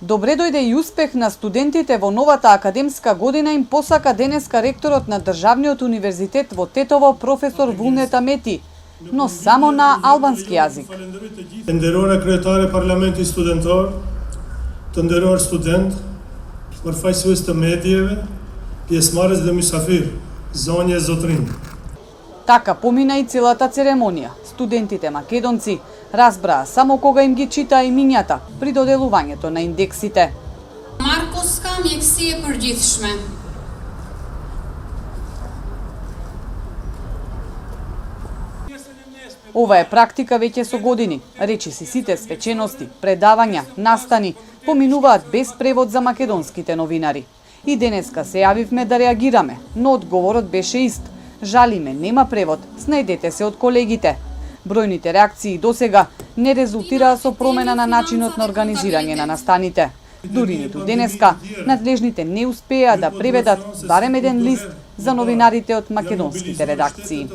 Добре дојде и успех на студентите во новата академска година им посака денеска ректорот на Државниот универзитет во Тетово професор Вулнета Мети, но само на албански јазик. Të nderuara kryetare Parlamentit Studentar, të nderuar student, përfaqësues të medjeve, pjesëmarrës dhe mysafir, zonje e zotrinj. Така помина и целата церемонија. Студентите македонци разбраа само кога им ги чита имињата при доделувањето на индексите. Марковска мјекси е përgjithshme. Ова е практика веќе со години. Речиси сите свечености, предавања, настани поминуваат без превод за македонските новинари. И денеска се јавивме да реагираме, но одговорот беше ист. Жалиме, нема превод, снајдете се од колегите. Бројните реакции досега не резултираа со промена на начинот на организирање на настаните. Дури ниту денеска, надлежните не успеа да преведат барем еден лист за новинарите од македонските редакции.